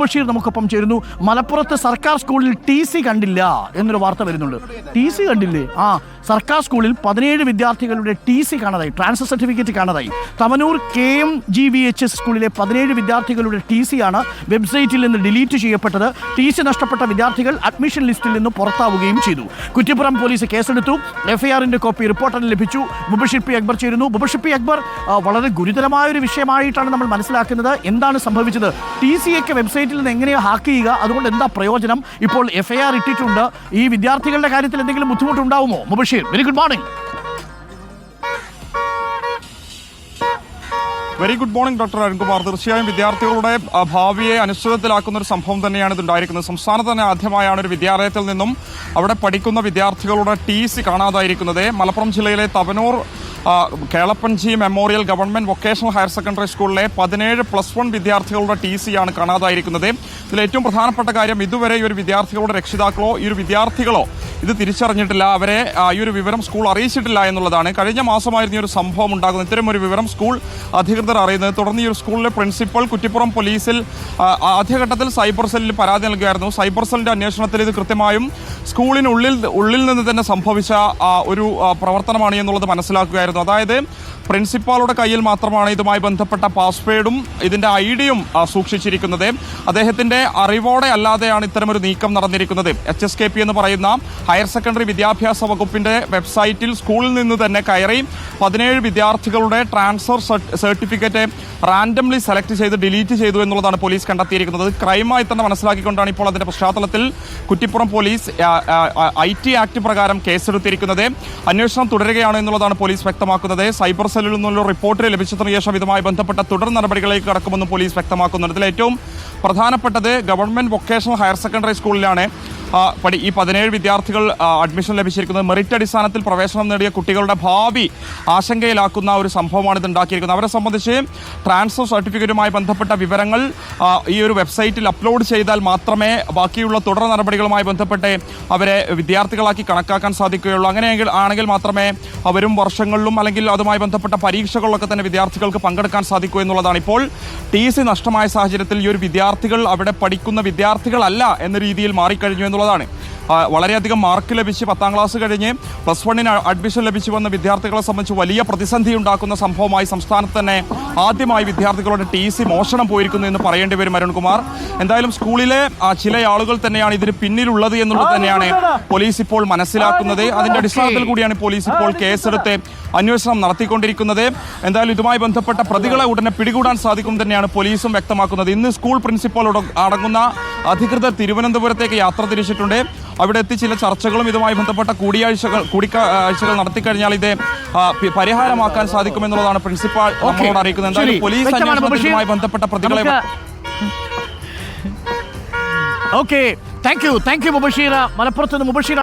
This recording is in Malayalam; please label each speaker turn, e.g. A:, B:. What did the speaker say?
A: ബഷീർ നമുക്കൊപ്പം ചേരുന്നു. മലപ്പുറത്ത് സർക്കാർ സ്കൂളിൽ TC കണ്ടില്ല എന്നൊരു വാർത്ത വരുന്നുണ്ട്. TC കണ്ടില്ലേ? സർക്കാർ സ്കൂളിൽ 17 വിദ്യാർത്ഥികളുടെ TC കാണാതായി, ട്രാൻസ്ഫർ സർട്ടിഫിക്കറ്റ് കാണാതായി. തവനൂർ KMGVHS സ്കൂളിലെ 17 വിദ്യാർത്ഥികളുടെ TC ആണ് വെബ്സൈറ്റിൽ നിന്ന് ഡിലീറ്റ് ചെയ്യപ്പെട്ടത്. TC നഷ്ടപ്പെട്ട വിദ്യാർത്ഥികൾ അഡ്മിഷൻ ലിസ്റ്റിൽ നിന്ന് പുറത്താവുകയും ചെയ്തു. കുറ്റിപ്പുറം പോലീസ് കേസെടുത്തു. FIR-ന്റെ കോപ്പി റിപ്പോർട്ടറിന് ലഭിച്ചു. മുബഷിർ പി അക്ബർ ചേരുന്നു. മുബഷിർ പി അക്ബർ, വളരെ ഗുരുതരമായ ഒരു വിഷയമായിട്ടാണ് നമ്മൾ മനസ്സിലാക്കുന്നത്. എന്താണ് സംഭവിച്ചത്? TC-യൊക്കെ വെബ്സൈറ്റിൽ നിന്ന് എങ്ങനെയാ ഹാക്ക് ചെയ്യുക? അതുകൊണ്ട് എന്താ പ്രയോജനം? ഇപ്പോൾ FIR ഇട്ടിട്ടുണ്ട്. ഈ വിദ്യാർത്ഥികളുടെ കാര്യത്തിൽ എന്തെങ്കിലും ബുദ്ധിമുട്ടുണ്ടാവുമോ? Mubashir, very good morning.
B: Very good morning doctor Arunkumar. തീർച്ചയായും വിദ്യാർത്ഥികളുടെ ഭാവിയെ അനിശ്ചിതത്തിലാക്കുന്ന ഒരു സംഭവം തന്നെയാണ് ഇതുണ്ടായിരിക്കുന്നത്. സംസ്ഥാനത്ത് തന്നെ ആദ്യമായാണ് ഒരു വിദ്യാലയത്തിൽ നിന്നും അവിടെ പഠിക്കുന്ന വിദ്യാർത്ഥികളുടെ TC കാണാതായിരിക്കുന്നത്. മലപ്പുറം ജില്ലയിലെ Tavanur Kelappanji memorial government vocational higher secondary സ്കൂളിലെ 17 +1 വിദ്യാർത്ഥികളുടെ TC-യാണ് കാണാതായിരിക്കുന്നത്. ഇതിൽ ഏറ്റവും പ്രധാനപ്പെട്ട കാര്യം, ഇതുവരെ ഈ ഒരു വിദ്യാർത്ഥികളുടെ രക്ഷിതാക്കളോ ഈ ഒരു വിദ്യാർത്ഥികളോ ഇത് തിരിച്ചറിഞ്ഞിട്ടില്ല, അവരെ ഈ ഒരു വിവരം സ്കൂൾ അറിയിച്ചിട്ടില്ല എന്നുള്ളതാണ്. കഴിഞ്ഞ മാസമായിരുന്നു ഈ ഒരു സംഭവം ഉണ്ടാകുന്നത്. ഇത്തരം ഒരു വിവരം സ്കൂൾ അധികൃതർ അറിയുന്നത്. തുടർന്ന് ഈ ഒരു സ്കൂളിലെ പ്രിൻസിപ്പൽ കുറ്റിപ്പുറം പോലീസിൽ ആദ്യഘട്ടത്തിൽ സൈബർ സെല്ലിൽ പരാതി നൽകുകയായിരുന്നു. സൈബർ സെല്ലിന്റെ അന്വേഷണത്തിൽ ഇത് കൃത്യമായും സ്കൂളിനുള്ളിൽ നിന്ന് തന്നെ സംഭവിച്ച ഒരു പ്രവർത്തനമാണ് എന്നുള്ളത് മനസ്സിലാക്കുകയായിരുന്നു. അതായത് പ്രിൻസിപ്പാളുടെ കയ്യിൽ മാത്രമാണ് ഇതുമായി ബന്ധപ്പെട്ട പാസ്വേഡും ഇതിന്റെ ID-യും സൂക്ഷിച്ചിരിക്കുന്നത്. അദ്ദേഹത്തിന്റെ അറിവോടെ അല്ലാതെയാണ് ഇത്തരമൊരു നീക്കം നടന്നിരിക്കുന്നത്. HSKP എന്ന് പറയുന്ന ഹയർ സെക്കൻഡറി വിദ്യാഭ്യാസ വകുപ്പിന്റെ വെബ്സൈറ്റിൽ സ്കൂളിൽ നിന്ന് തന്നെ കയറി 17 വിദ്യാർത്ഥികളുടെ ട്രാൻസ്ഫർ സർട്ടിഫിക്കറ്റ് റാൻഡംലി സെലക്ട് ചെയ്ത് ഡിലീറ്റ് ചെയ്തു എന്നുള്ളതാണ് പോലീസ് കണ്ടെത്തിയിരിക്കുന്നത്. ക്രൈമായി തന്നെ മനസ്സിലാക്കിക്കൊണ്ടാണ് ഇപ്പോൾ അതിന്റെ പശ്ചാത്തലത്തിൽ കുറ്റിപ്പുറം പോലീസ് IT ആക്ട് പ്രകാരം കേസെടുത്തിരിക്കുന്നത്. അന്വേഷണം തുടരുകയാണ് എന്നുള്ളതാണ് പോലീസ് വ്യക്തമാക്കുന്നത്. സൈബർ സെല്ലിൽ നിന്നുള്ള റിപ്പോർട്ട് ലഭിച്ചതിനു ശേഷം ഇതുമായി ബന്ധപ്പെട്ട തുടർ നടപടികളിലേക്ക് കടക്കുമെന്നും പോലീസ് വ്യക്തമാക്കുന്നുണ്ട്. ഇതിൽ ഏറ്റവും പ്രധാനപ്പെട്ടത് ഗവൺമെന്റ് വൊക്കേഷണൽ ഹയർ സെക്കൻഡറി സ്കൂളിലാണ് ഈ 17 വിദ്യാർത്ഥികൾ അഡ്മിഷൻ ലഭിച്ചിരിക്കുന്നത്. മെറിറ്റ് അടിസ്ഥാനത്തിൽ പ്രവേശനം നേടിയ കുട്ടികളുടെ ഭാവി ആശങ്കയിലാക്കുന്ന ഒരു സംഭവമാണ് ഇത് ഉണ്ടാക്കിയിരിക്കുന്നത്. അവരെ സംബന്ധിച്ച് ട്രാൻസ്ഫർ സർട്ടിഫിക്കറ്റുമായി ബന്ധപ്പെട്ട വിവരങ്ങൾ ഈ ഒരു വെബ്സൈറ്റിൽ അപ്ലോഡ് ചെയ്താൽ മാത്രമേ ബാക്കിയുള്ള തുടർ നടപടികളുമായി ബന്ധപ്പെട്ട് അവരെ വിദ്യാർത്ഥികളാക്കി കണക്കാക്കാൻ സാധിക്കുകയുള്ളൂ. ആണെങ്കിൽ മാത്രമേ വരും വർഷങ്ങളിലും അല്ലെങ്കിൽ അതുമായി ബന്ധപ്പെട്ട പരീക്ഷകളിലൊക്കെ തന്നെ വിദ്യാർത്ഥികൾക്ക് പങ്കെടുക്കാൻ സാധിക്കൂ എന്നുള്ളതാണ്. ഇപ്പോൾ TC നഷ്ടമായ സാഹചര്യത്തിൽ ഈ ഒരു വിദ്യാർത്ഥികൾ അവിടെ പഠിക്കുന്ന വിദ്യാർത്ഥികളല്ല എന്ന രീതിയിൽ മാറിക്കഴിഞ്ഞു എന്നുള്ളതാണ്. വളരെയധികം മാർക്ക് ലഭിച്ച് 10ാം ക്ലാസ് കഴിഞ്ഞ് +1 അഡ്മിഷൻ ലഭിച്ചു വന്ന വിദ്യാർത്ഥികളെ സംബന്ധിച്ച് വലിയ പ്രതിസന്ധി ഉണ്ടാക്കുന്ന സംഭവമായി സംസ്ഥാനത്ത് തന്നെ ആദ്യമായി വിദ്യാർത്ഥികളുടെ TC മോഷണം പോയിരിക്കുന്നു എന്ന് പറയേണ്ടി വരും അരുൺകുമാർ. എന്തായാലും സ്കൂളിലെ ചില ആളുകൾ തന്നെയാണ് ഇതിന് പിന്നിലുള്ളത് എന്നുള്ളത് തന്നെയാണ് പോലീസ് ഇപ്പോൾ മനസ്സിലാക്കുന്നത്. അതിന്റെ അടിസ്ഥാനത്തിൽ കൂടിയാണ് പോലീസ് ഇപ്പോൾ കേസെടുത്ത് അന്വേഷണം നടത്തിക്കൊണ്ടിരിക്കുന്നത്. എന്തായാലും ഇതുമായി ബന്ധപ്പെട്ട പ്രതികളെ ഉടനെ പിടികൂടാൻ സാധിക്കും തന്നെയാണ് പോലീസും വ്യക്തമാക്കുന്നത്. ഇന്ന് സ്കൂൾ പ്രിൻസിപ്പൽ അടങ്ങുന്ന അധികൃതർ തിരുവനന്തപുരത്തേക്ക് യാത്ര തിരിച്ചിട്ടുണ്ട്. അവിടെ എത്തി ചില ചർച്ചകളും ഇതുമായി ബന്ധപ്പെട്ട കൂടിക്കാഴ്ചകൾ നടത്തിക്കഴിഞ്ഞാൽ ഇത് പരിഹാരമാക്കാൻ സാധിക്കുമെന്നുള്ളതാണ് പ്രിൻസിപ്പാൾ നമ്മളോട് അറിയിക്കുന്നത്. എന്തായാലും പോലീസ് അന്വേഷണവുമായി ബന്ധപ്പെട്ട പ്രതികളെ
A: താങ്ക് യു മുബഷീർ. മലപ്പുറത്ത് നിന്ന് മുബഷീർ.